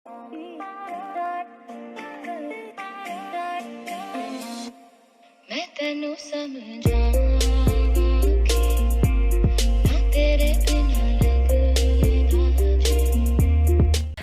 मैं तेनू समझाऊंगी ना तेरे बिना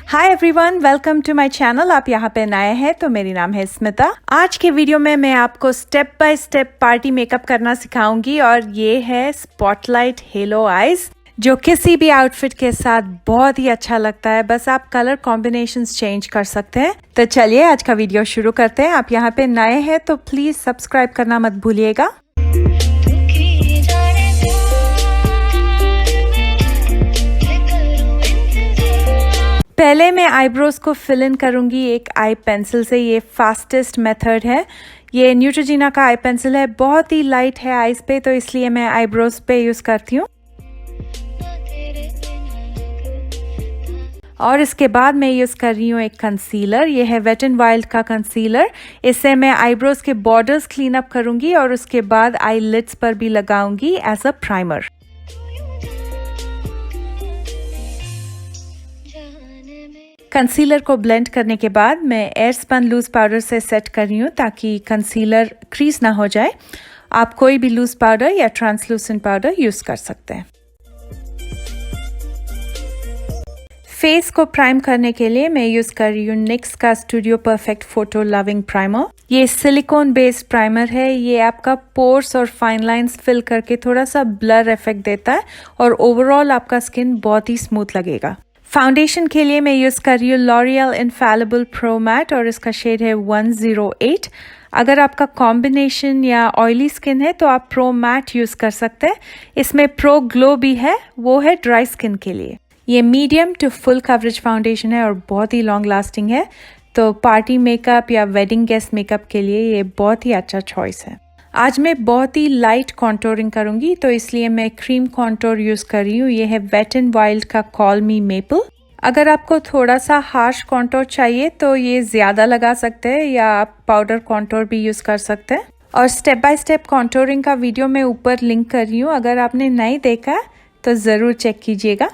hi everyone, welcome to my channel. आप यहाँ पे नए हैं तो मेरी नाम है स्मिता। आज के वीडियो में मैं आपको step by step party makeup करना सिखाऊंगी और ये है स्पॉटलाइट हेलो आईज, जो किसी भी आउटफिट के साथ बहुत ही अच्छा लगता है। बस आप कलर कॉम्बिनेशंस चेंज कर सकते हैं। तो चलिए आज का वीडियो शुरू करते हैं। आप यहाँ पे नए हैं तो प्लीज सब्सक्राइब करना मत भूलिएगा। पहले मैं आईब्रोज को फिल इन करूंगी एक आई पेंसिल से। ये फास्टेस्ट मेथड है। ये न्यूट्रोजीना का आई पेंसिल है, बहुत ही लाइट है आईज पे, तो इसलिए मैं आईब्रोज पे यूज करती हूँ। और इसके बाद मैं यूज कर रही हूँ एक कंसीलर। ये है वेट एंड वाइल्ड का कंसीलर। इससे मैं आईब्रोज के बॉर्डर्स क्लीन अप करूंगी और उसके बाद आई लिड्स पर भी लगाऊंगी एज अ प्राइमर। कंसीलर को ब्लेंड करने के बाद मैं एयर स्पन लूज पाउडर से सेट कर रही हूँ ताकि कंसीलर क्रीज ना हो जाए। आप कोई भी लूज पाउडर या ट्रांसलूसेंट पाउडर यूज कर सकते हैं। फेस को प्राइम करने के लिए मैं यूज कर रही हूँ निक्स का studio perfect photo loving primer. ये सिलिकॉन बेस्ड प्राइमर है। ये आपका पोर्स और फाइन लाइंस फिल करके थोड़ा सा ब्लर इफेक्ट देता है और ओवरऑल आपका स्किन बहुत ही स्मूथ लगेगा। फाउंडेशन के लिए मैं यूज कर रही हूँ लॉरियल इनफैलिबल प्रो मैट और इसका शेड है 108। अगर आपका कॉम्बिनेशन या ऑयली स्किन है तो आप प्रो मैट यूज कर सकते हैं। इसमें प्रो ग्लो भी है, वो है ड्राई स्किन के लिए। ये medium to full coverage foundation है और बहुत ही लॉन्ग लास्टिंग है, तो पार्टी मेकअप या वेडिंग गेस्ट मेकअप के लिए ये बहुत ही अच्छा चॉइस है। आज मैं बहुत ही लाइट कॉन्टोरिंग करूंगी, तो इसलिए मैं क्रीम कॉन्टोर यूज कर रही हूँ। ये है वेट एंड वाइल्ड का कॉल मी मेपल। अगर आपको थोड़ा सा हार्श कॉन्टोर चाहिए तो ये ज्यादा लगा सकते हैं या आप पाउडर कॉन्टोर भी यूज कर सकते हैं। और स्टेप बाय स्टेप कॉन्टोरिंग का वीडियो मैं ऊपर लिंक कर रही हूँ। अगर आपने नहीं देखा तो जरूर चेक कीजिएगा।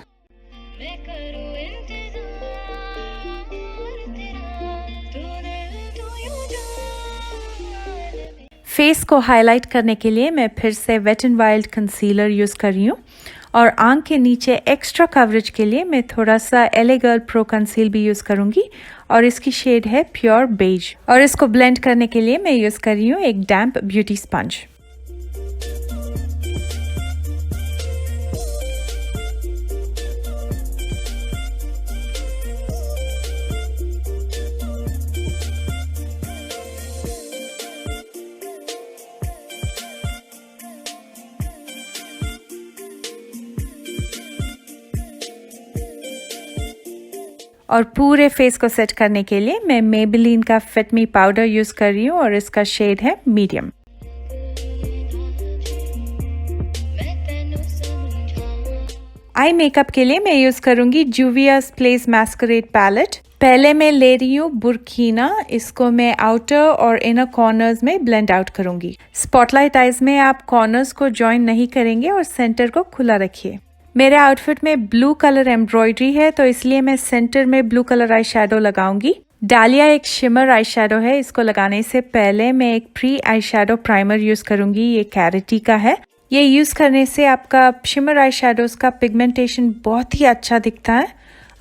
फेस को हाईलाइट करने के लिए मैं फिर से wet and wild concealer use कर रही हूँ और आंख के नीचे एक्स्ट्रा कवरेज के लिए मैं थोड़ा सा LA गर्ल प्रो कंसील भी यूज करूंगी और इसकी शेड है प्योर बेज। और इसको ब्लेंड करने के लिए मैं यूज कर रही हूँ एक डैम्प ब्यूटी स्पंज। और पूरे फेस को सेट करने के लिए मैं मेबेलिन का फिट मी पाउडर यूज कर रही हूँ और इसका शेड है मीडियम। आई मेकअप के लिए मैं यूज करूंगी जुवियास प्लेस मैस्करेड पैलेट। पहले मैं ले रही हूँ बुरकीना। इसको मैं आउटर और इनर कॉर्नर्स में ब्लेंड आउट करूंगी। स्पॉटलाइट आईज में आप कॉर्नर्स को ज्वाइन नहीं करेंगे और सेंटर को खुला रखिए। मेरे आउटफिट में ब्लू कलर एम्ब्रॉयडरी है, तो इसलिए मैं सेंटर में ब्लू कलर आई शेडो लगाऊंगी। डालिया एक शिमर आई शेडो है। इसको लगाने से पहले मैं एक pre eye shadow primer use करूंगी। ये कैरेटी का है। ये यूज करने से आपका शिमर आई शेडोज का पिगमेंटेशन बहुत ही अच्छा दिखता है।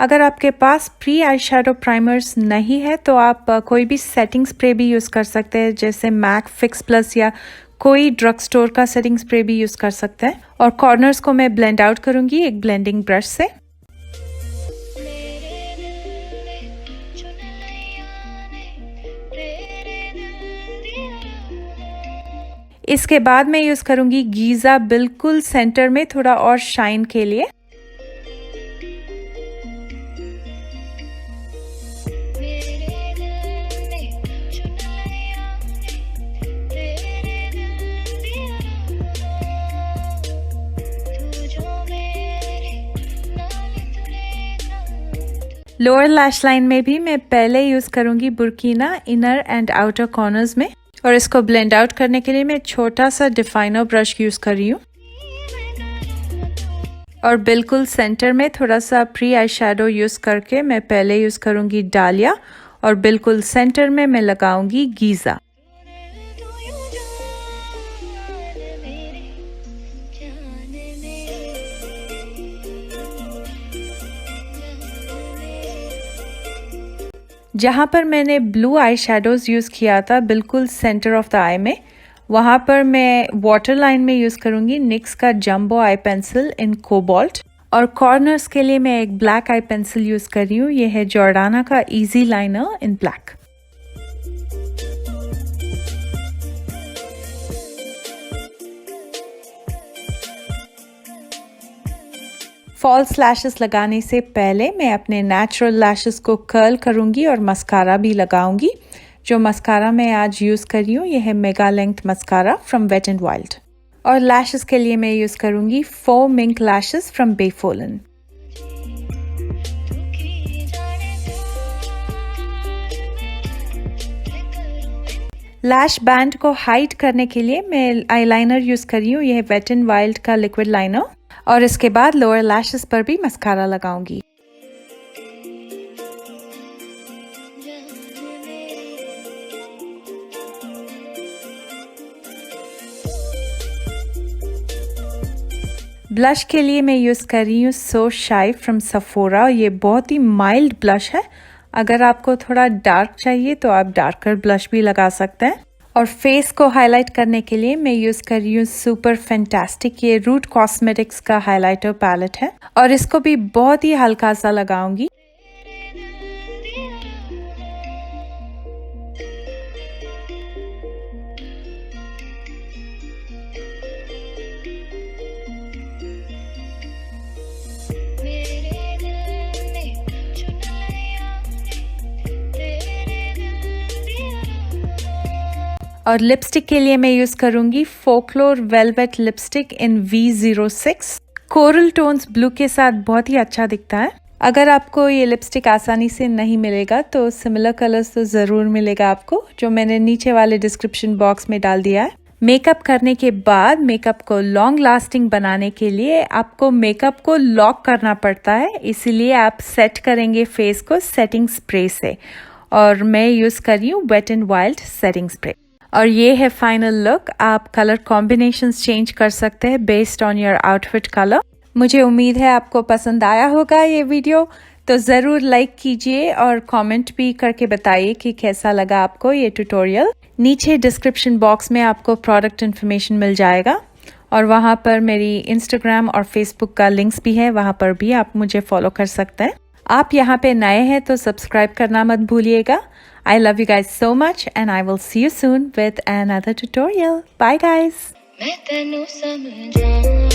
अगर आपके पास प्री आई शेडो प्राइमर्स नहीं है तो आप कोई भी सेटिंग स्प्रे भी यूज कर सकते हैं, जैसे मैक फिक्स प्लस या कोई ड्रग स्टोर का सेटिंग स्प्रे भी यूज कर सकते हैं। और कॉर्नर्स को मैं ब्लेंड आउट करूंगी एक ब्लेंडिंग ब्रश से। इसके बाद मैं यूज करूंगी गीजा बिल्कुल सेंटर में, थोड़ा और शाइन के लिए। लोअर लैश लाइन में भी मैं पहले यूज करूंगी बुरकीना इनर एंड आउटर कॉर्नर्स में, और इसको ब्लेंड आउट करने के लिए मैं छोटा सा डिफाइनर ब्रश यूज कर रही हूँ। और बिल्कुल सेंटर में थोड़ा सा प्री आई शेडो यूज़ करके मैं पहले यूज़ करूँगी डालिया और बिल्कुल सेंटर में मैं लगाऊंगी गीज़ा। जहाँ पर मैंने ब्लू आई शेडोज़ यूज़ किया था बिल्कुल सेंटर ऑफ द आई में, वहाँ पर मैं वाटर लाइन में यूज़ करूँगी निक्स का jumbo I pencil in cobalt. और कॉर्नर्स के लिए मैं एक ब्लैक आई पेंसिल यूज़ कर रही हूँ, ये है जॉर्डाना का easy liner in black. False lashes लगाने से पहले मैं अपने नेचुरल लैशेस को कर्ल करूँगी और मस्कारा भी लगाऊंगी। जो मस्कारा मैं आज यूज़ कर रही हूँ ये है mega length mascara from wet and wild. और लैशेस के लिए मैं यूज़ करूँगी 4 मिंक लैशेस फ्रॉम बेफोलन। लैश बैंड को हाइड करने के लिए मैं आईलाइनर यूज़ कर रही हूँ, यह है वेट एंड वाइल्ड का लिक्विड लाइनर। और इसके बाद लोअर लैशेस पर भी मस्कारा लगाऊंगी। ब्लश के लिए मैं यूज़ कर रही हूँ सो शाई फ्रॉम सफोरा। ये बहुत ही माइल्ड ब्लश है, अगर आपको थोड़ा डार्क चाहिए तो आप डार्कर ब्लश भी लगा सकते हैं। और फेस को हाईलाइट करने के लिए मैं यूज़ कर रही हूँ सुपर फैंटास्टिक, ये रूट कॉस्मेटिक्स का हाइलाइटर पैलेट है और इसको भी बहुत ही हल्का सा लगाऊंगी। और लिपस्टिक के लिए मैं यूज़ करूँगी Folklore velvet lipstick in V06। Coral tones blue के साथ बहुत ही अच्छा दिखता है। अगर आपको ये लिपस्टिक आसानी से नहीं मिलेगा तो सिमिलर कलर्स तो ज़रूर मिलेगा आपको, जो मैंने नीचे वाले डिस्क्रिप्शन बॉक्स में डाल दिया है। मेकअप करने के बाद मेकअप को लॉन्ग लास्टिंग बनाने के लिए आपको मेकअप को लॉक करना पड़ता है, इसीलिए आप सेट करेंगे फेस को सेटिंग स्प्रे से। और मैं यूज़ कर रही हूँ wet and wild setting spray. और ये है फाइनल लुक। आप कलर कॉम्बिनेशंस चेंज कर सकते हैं based on your outfit colour. मुझे उम्मीद है आपको पसंद आया होगा ये वीडियो, तो ज़रूर लाइक कीजिए और कमेंट भी करके बताइए कि कैसा लगा आपको ये ट्यूटोरियल। नीचे डिस्क्रिप्शन बॉक्स में आपको प्रोडक्ट इन्फॉर्मेशन मिल जाएगा और वहाँ पर मेरी इंस्टाग्राम और फेसबुक का लिंक्स भी है, वहाँ पर भी आप मुझे फॉलो कर सकते हैं। आप यहाँ पे नए हैं तो सब्सक्राइब करना मत भूलिएगा। I love you guys so much and I will see you soon with another tutorial. Bye guys. मैं तैनू समझाऊं